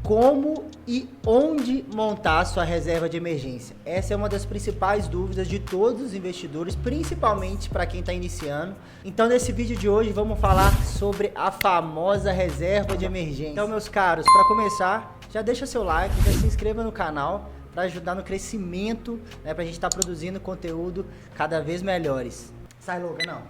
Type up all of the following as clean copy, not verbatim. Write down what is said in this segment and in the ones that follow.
como e onde montar a sua reserva de emergência. Essa é uma das principais dúvidas de todos os investidores, principalmente para quem está iniciando. Então, nesse vídeo de hoje, vamos falar sobre a famosa reserva de emergência. Então, meus caros, para começar, já deixa seu like, já se inscreva no canal para ajudar no crescimento, né, para a gente estar produzindo conteúdo cada vez melhores. Sai, louca, não.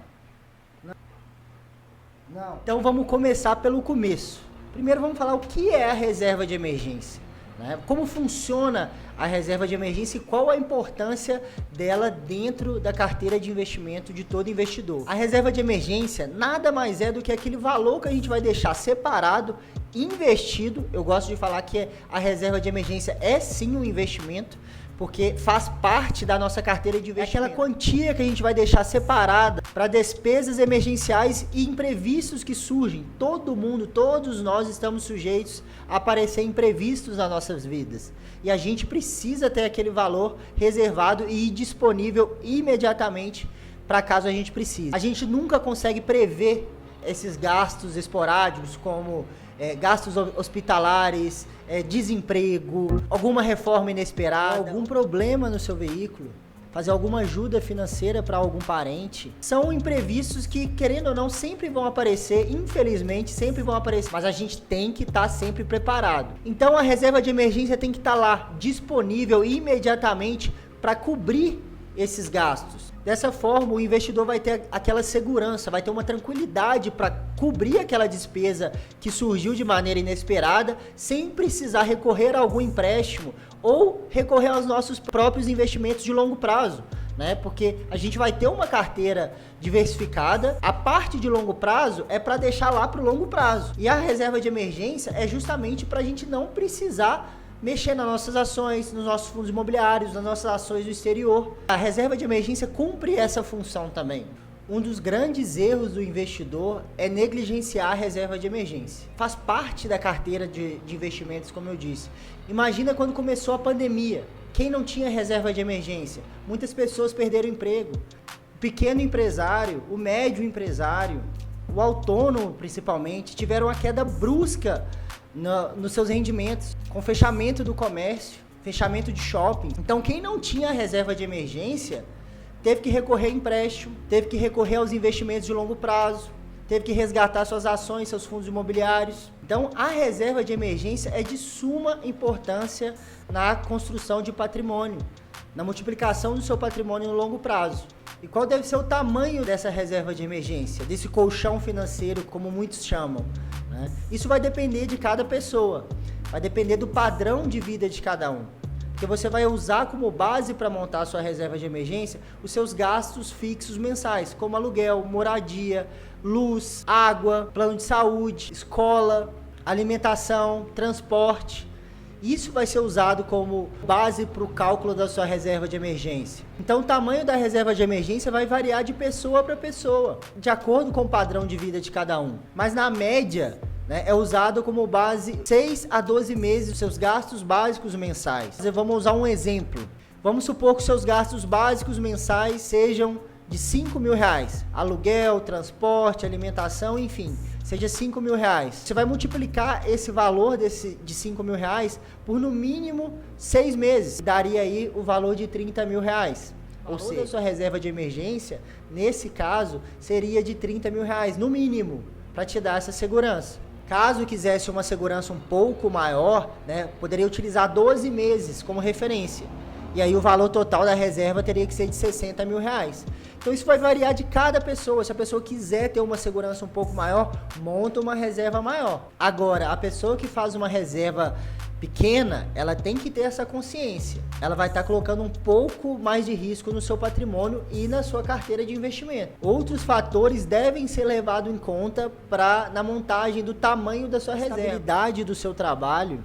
Então, vamos começar pelo começo. Primeiro vamos falar o que é a reserva de emergência, né? Como funciona a reserva de emergência e qual a importância dela dentro da carteira de investimento de todo investidor. A reserva de emergência nada mais é do que aquele valor que a gente vai deixar separado, investido. Eu gosto de falar que a reserva de emergência é sim um investimento, porque faz parte da nossa carteira de investimento. É aquela quantia que a gente vai deixar separada para despesas emergenciais e imprevistos que surgem. Todo mundo, todos nós estamos sujeitos a aparecer imprevistos nas nossas vidas. E a gente precisa ter aquele valor reservado e disponível imediatamente para caso a gente precise. A gente nunca consegue prever esses gastos esporádicos como gastos hospitalares, desemprego, alguma reforma inesperada, algum problema no seu veículo, fazer alguma ajuda financeira para algum parente. São imprevistos que, querendo ou não, sempre vão aparecer, infelizmente, sempre vão aparecer, mas a gente tem que estar sempre preparado. Então a reserva de emergência tem que estar lá, disponível imediatamente para cobrir esses gastos. Dessa forma, o investidor vai ter aquela segurança, vai ter uma tranquilidade para cobrir aquela despesa que surgiu de maneira inesperada, sem precisar recorrer a algum empréstimo ou recorrer aos nossos próprios investimentos de longo prazo, né? Porque a gente vai ter uma carteira diversificada, a parte de longo prazo é para deixar lá para o longo prazo. E a reserva de emergência é justamente para a gente não precisar mexer nas nossas ações, nos nossos fundos imobiliários, nas nossas ações do exterior. A reserva de emergência cumpre essa função também. Um dos grandes erros do investidor é negligenciar a reserva de emergência. Faz parte da carteira de investimentos, como eu disse. Imagina quando começou a pandemia. Quem não tinha reserva de emergência? Muitas pessoas perderam o emprego. O pequeno empresário, o médio empresário, o autônomo principalmente, tiveram uma queda brusca nos seus rendimentos, com fechamento do comércio, fechamento de shopping. Então, quem não tinha reserva de emergência teve que recorrer a empréstimo, teve que recorrer aos investimentos de longo prazo, teve que resgatar suas ações, seus fundos imobiliários. Então, a reserva de emergência é de suma importância na construção de patrimônio, na multiplicação do seu patrimônio no longo prazo. E qual deve ser o tamanho dessa reserva de emergência, desse colchão financeiro, como muitos chamam, né? Isso vai depender de cada pessoa, vai depender do padrão de vida de cada um. Porque você vai usar como base para montar a sua reserva de emergência os seus gastos fixos mensais, como aluguel, moradia, luz, água, plano de saúde, escola, alimentação, transporte. Isso vai ser usado como base para o cálculo da sua reserva de emergência. Então, o tamanho da reserva de emergência vai variar de pessoa para pessoa, de acordo com o padrão de vida de cada um. Mas, na média, né, é usado como base 6 a 12 meses dos seus gastos básicos mensais. Vamos usar um exemplo. Vamos supor que seus gastos básicos mensais sejam de R$5.000. Aluguel, transporte, alimentação, enfim, seja R$5.000. Você vai multiplicar esse valor de R$5.000 por no mínimo 6 meses. Daria aí o valor de R$30.000. Ou seja, a sua reserva de emergência, nesse caso, seria de R$30.000, no mínimo, para te dar essa segurança. Caso quisesse uma segurança um pouco maior, né, poderia utilizar 12 meses como referência. E aí o valor total da reserva teria que ser de R$60.000. Então isso vai variar de cada pessoa. Se a pessoa quiser ter uma segurança um pouco maior, monta uma reserva maior. Agora, a pessoa que faz uma reserva pequena, ela tem que ter essa consciência. Ela vai estar colocando um pouco mais de risco no seu patrimônio e na sua carteira de investimento. Outros fatores devem ser levados em conta na montagem do tamanho da sua reserva. A estabilidade do seu trabalho.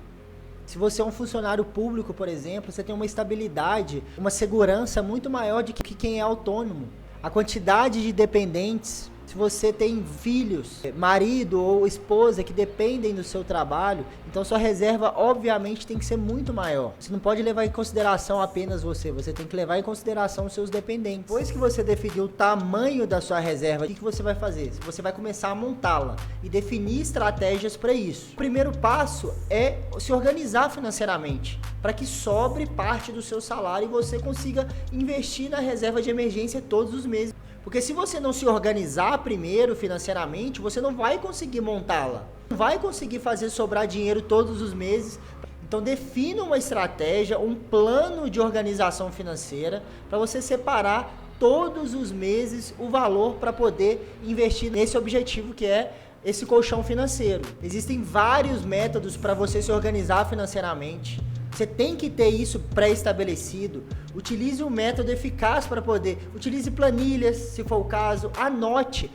Se você é um funcionário público, por exemplo, você tem uma estabilidade, uma segurança muito maior do que quem é autônomo. A quantidade de dependentes, se Se você tem filhos, marido ou esposa que dependem do seu trabalho, então sua reserva obviamente tem que ser muito maior. Você não pode levar em consideração apenas você tem que levar em consideração os seus dependentes. Depois que você definiu o tamanho da sua reserva, o que você vai fazer? Você vai começar a montá-la e definir estratégias para isso. O primeiro passo é se organizar financeiramente, para que sobre parte do seu salário e você consiga investir na reserva de emergência todos os meses. Porque se você não se organizar primeiro financeiramente, você não vai conseguir montá-la. Não vai conseguir fazer sobrar dinheiro todos os meses. Então defina uma estratégia, um plano de organização financeira para você separar todos os meses o valor para poder investir nesse objetivo que é esse colchão financeiro. Existem vários métodos para você se organizar financeiramente. Você tem que ter isso pré-estabelecido. Utilize um método eficaz para poder. Utilize planilhas, se for o caso. Anote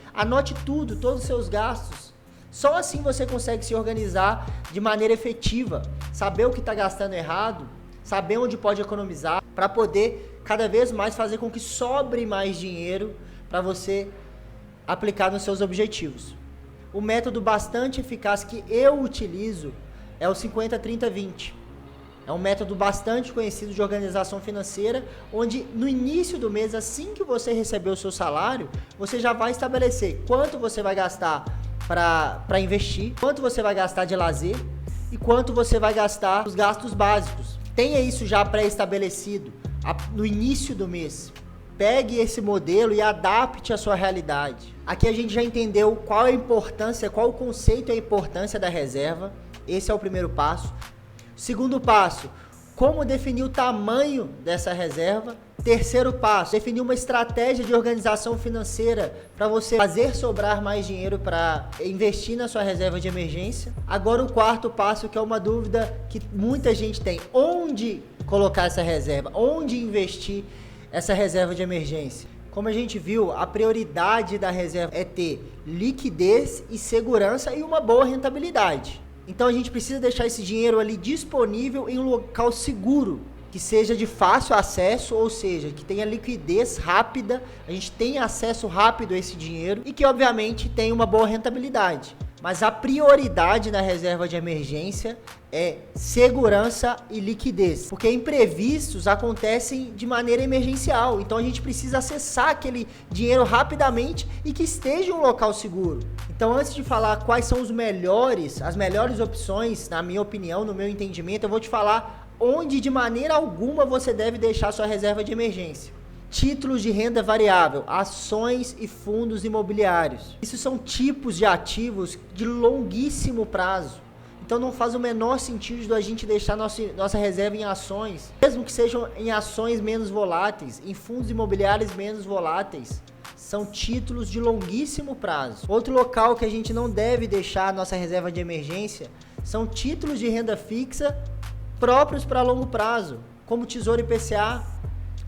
tudo, todos os seus gastos. Só assim você consegue se organizar de maneira efetiva. Saber o que está gastando errado, saber onde pode economizar, para poder cada vez mais fazer com que sobre mais dinheiro para você aplicar nos seus objetivos. O método bastante eficaz que eu utilizo é o 50-30-20. É um método bastante conhecido de organização financeira, onde no início do mês, assim que você receber o seu salário, você já vai estabelecer quanto você vai gastar para investir, quanto você vai gastar de lazer e quanto você vai gastar nos gastos básicos. Tenha isso já pré-estabelecido no início do mês. Pegue esse modelo e adapte à sua realidade. Aqui a gente já entendeu qual a importância, qual o conceito e a importância da reserva. Esse é o primeiro passo. Segundo passo, como definir o tamanho dessa reserva. Terceiro passo, definir uma estratégia de organização financeira para você fazer sobrar mais dinheiro para investir na sua reserva de emergência. Agora o quarto passo, que é uma dúvida que muita gente tem. Onde colocar essa reserva? Onde investir essa reserva de emergência? Como a gente viu, a prioridade da reserva é ter liquidez e segurança e uma boa rentabilidade. Então a gente precisa deixar esse dinheiro ali disponível em um local seguro, que seja de fácil acesso, ou seja, que tenha liquidez rápida, a gente tenha acesso rápido a esse dinheiro e que obviamente tenha uma boa rentabilidade. Mas a prioridade na reserva de emergência é segurança e liquidez, porque imprevistos acontecem de maneira emergencial, então a gente precisa acessar aquele dinheiro rapidamente e que esteja em um local seguro. Então, antes de falar quais são as melhores opções, na minha opinião, no meu entendimento, eu vou te falar onde de maneira alguma você deve deixar sua reserva de emergência. Títulos de renda variável, ações e fundos imobiliários. Isso são tipos de ativos de longuíssimo prazo. Então não faz o menor sentido a gente deixar nossa reserva em ações, mesmo que sejam em ações menos voláteis, em fundos imobiliários menos voláteis. São títulos de longuíssimo prazo. Outro local que a gente não deve deixar a nossa reserva de emergência são títulos de renda fixa próprios para longo prazo, como Tesouro IPCA,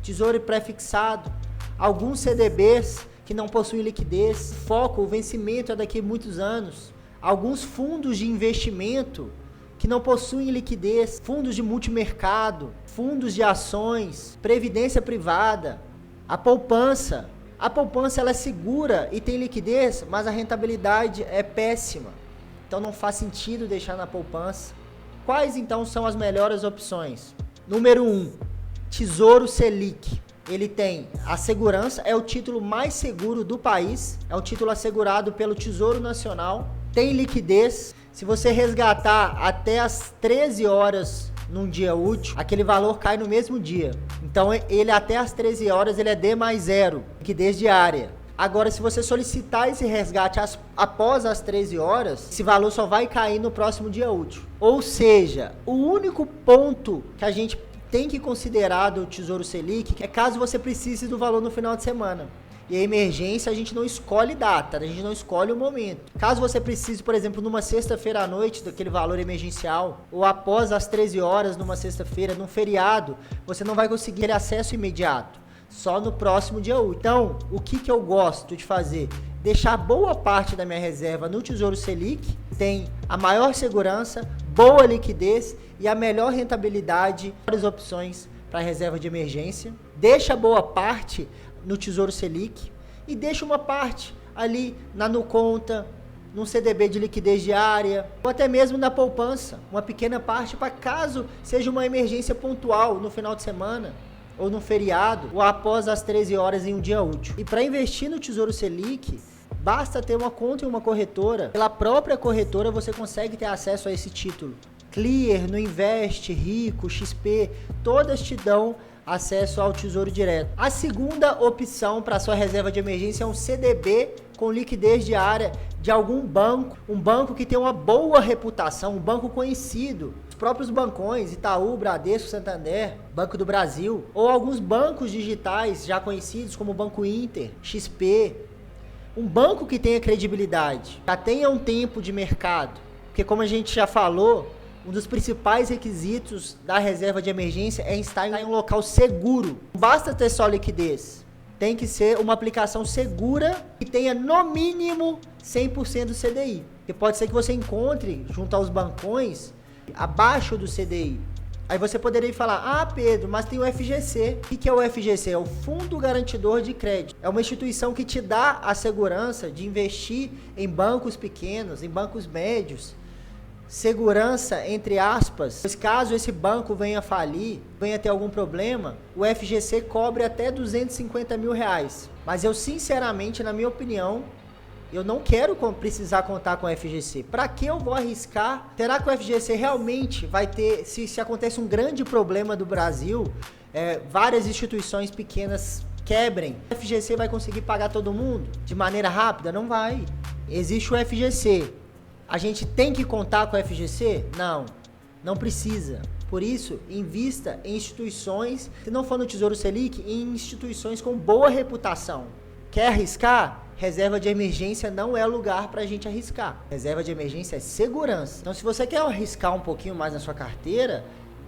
Tesouro pré-fixado, alguns CDBs que não possuem liquidez, o vencimento é daqui a muitos anos, alguns fundos de investimento que não possuem liquidez, fundos de multimercado, fundos de ações, previdência privada, a poupança. A poupança ela é segura e tem liquidez, mas a rentabilidade é péssima. Então não faz sentido deixar na poupança. Quais então são as melhores opções? Número 1, Tesouro Selic. Ele tem a segurança, é o título mais seguro do país, é um título assegurado pelo Tesouro Nacional, tem liquidez. Se você resgatar até as 13 horas num dia útil, aquele valor cai no mesmo dia. Então ele até as 13 horas ele é D+0, liquidez diária. Agora, se você solicitar esse resgate após as 13 horas, esse valor só vai cair no próximo dia útil. Ou seja, o único ponto que a gente tem que considerar do Tesouro Selic é caso você precise do valor no final de semana. E a emergência a gente não escolhe data, a gente não escolhe o momento. Caso você precise, por exemplo, numa sexta-feira à noite daquele valor emergencial, ou após as 13 horas numa sexta-feira, num feriado, você não vai conseguir acesso imediato, só no próximo dia útil. Então, o que eu gosto de fazer? Deixar boa parte da minha reserva no Tesouro Selic, tem a maior segurança, boa liquidez e a melhor rentabilidade, várias opções para reserva de emergência. Deixa boa parte no Tesouro Selic e deixa uma parte ali na Nuconta, num CDB de liquidez diária, ou até mesmo na poupança, uma pequena parte para caso seja uma emergência pontual no final de semana, ou no feriado, ou após as 13 horas em um dia útil. E para investir no Tesouro Selic, basta ter uma conta em uma corretora. Pela própria corretora você consegue ter acesso a esse título. Clear, Nuinvest, Rico, XP, todas te dão acesso ao Tesouro Direto. A segunda opção para sua reserva de emergência é um CDB com liquidez diária de algum banco, um banco que tem uma boa reputação, um banco conhecido. Os próprios bancões, Itaú, Bradesco, Santander, Banco do Brasil, ou alguns bancos digitais já conhecidos como Banco Inter, XP. Um banco que tenha credibilidade, já tenha um tempo de mercado, porque como a gente já falou, um dos principais requisitos da reserva de emergência é estar em um local seguro. Não basta ter só liquidez. Tem que ser uma aplicação segura e tenha no mínimo 100% do CDI. Porque pode ser que você encontre junto aos bancões abaixo do CDI. Aí você poderia falar, ah Pedro, mas tem o FGC. O que é o FGC? É o Fundo Garantidor de Crédito. É uma instituição que te dá a segurança de investir em bancos pequenos, em bancos médios. Segurança, entre aspas, pois caso esse banco venha falir, venha ter algum problema, o FGC cobre até R$250 mil. Mas eu sinceramente, na minha opinião, eu não quero precisar contar com o FGC. Para que eu vou arriscar? Será que o FGC realmente vai ter, se acontece um grande problema do Brasil, várias instituições pequenas quebrem, o FGC vai conseguir pagar todo mundo de maneira rápida? Não vai. Existe o FGC. A gente tem que contar com o FGC? Não, não precisa. Por isso, invista em instituições, se não for no Tesouro Selic, em instituições com boa reputação. Quer arriscar? Reserva de emergência não é lugar para a gente arriscar. Reserva de emergência é segurança. Então, se você quer arriscar um pouquinho mais na sua carteira,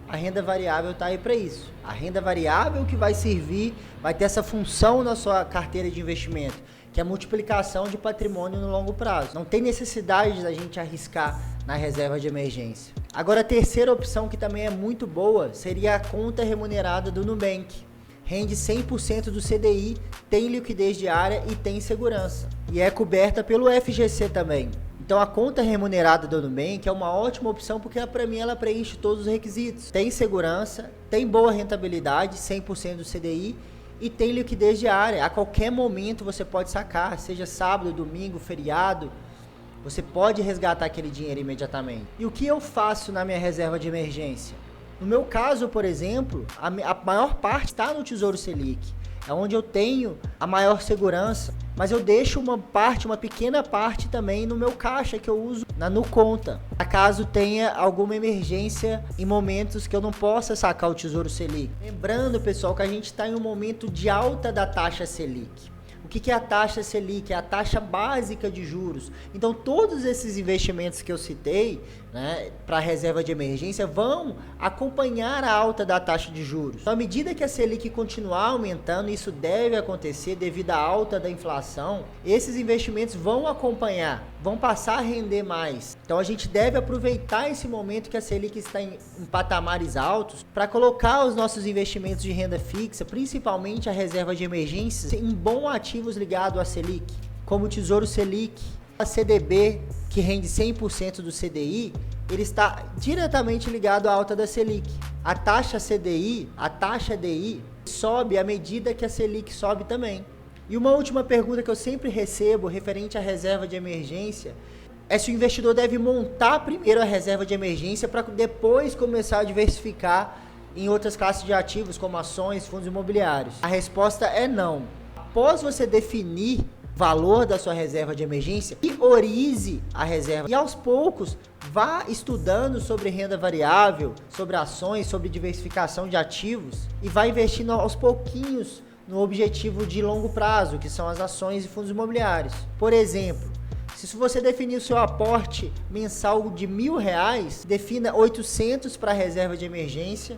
a renda variável está aí para isso. A renda variável que vai servir, vai ter essa função na sua carteira de investimento, que é a multiplicação de patrimônio no longo prazo. Não tem necessidade da gente arriscar na reserva de emergência. Agora, a terceira opção, que também é muito boa, seria a conta remunerada do Nubank. Rende 100% do CDI, tem liquidez diária e tem segurança. E é coberta pelo FGC também. Então, a conta remunerada do Nubank é uma ótima opção, porque para mim ela preenche todos os requisitos. Tem segurança, tem boa rentabilidade, 100% do CDI, e tem liquidez diária. A qualquer momento você pode sacar, seja sábado, domingo, feriado. Você pode resgatar aquele dinheiro imediatamente. E o que eu faço na minha reserva de emergência? No meu caso, por exemplo, a maior parte está no Tesouro Selic. É onde eu tenho a maior segurança. Mas eu deixo uma pequena parte também no meu caixa que eu uso na Nuconta. Caso tenha alguma emergência em momentos que eu não possa sacar o Tesouro Selic. Lembrando, pessoal, que a gente está em um momento de alta da taxa Selic. O que é a taxa Selic? É a taxa básica de juros. Então, todos esses investimentos que eu citei, né, para a reserva de emergência, vão acompanhar a alta da taxa de juros. Então, à medida que a Selic continuar aumentando, isso deve acontecer devido à alta da inflação, esses investimentos vão acompanhar, vão passar a render mais. Então, a gente deve aproveitar esse momento que a Selic está em patamares altos para colocar os nossos investimentos de renda fixa, principalmente a reserva de emergência, em bons ativos ligados à Selic, como o Tesouro Selic, a CDB, que rende 100% do CDI, ele está diretamente ligado à alta da Selic. A taxa CDI, a taxa DI, sobe à medida que a Selic sobe também. E uma última pergunta que eu sempre recebo, referente à reserva de emergência, é se o investidor deve montar primeiro a reserva de emergência para depois começar a diversificar em outras classes de ativos, como ações, fundos imobiliários. A resposta é não. Após você definir o valor da sua reserva de emergência, priorize a reserva e aos poucos vá estudando sobre renda variável, sobre ações, sobre diversificação de ativos e vá investindo aos pouquinhos no objetivo de longo prazo, que são as ações e fundos imobiliários. Por exemplo, se você definir o seu aporte mensal de R$1.000, defina 800 para reserva de emergência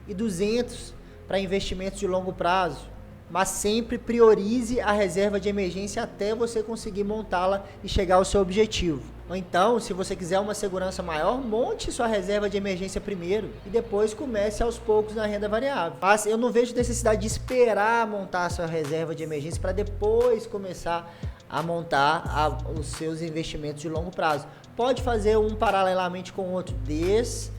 e 200 para investimentos de longo prazo. Mas sempre priorize a reserva de emergência até você conseguir montá-la e chegar ao seu objetivo. Ou então, se você quiser uma segurança maior, monte sua reserva de emergência primeiro e depois comece aos poucos na renda variável. Mas eu não vejo necessidade de esperar montar a sua reserva de emergência para depois começar a montar os seus investimentos de longo prazo. Pode fazer um paralelamente com o outro, desde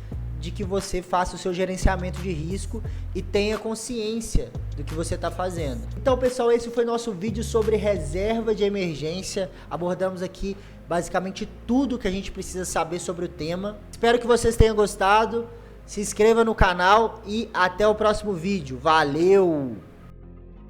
que você faça o seu gerenciamento de risco e tenha consciência do que você está fazendo. Então, pessoal, esse foi nosso vídeo sobre reserva de emergência. Abordamos aqui basicamente tudo que a gente precisa saber sobre o tema. Espero que vocês tenham gostado. Se inscreva no canal e até o próximo vídeo. Valeu!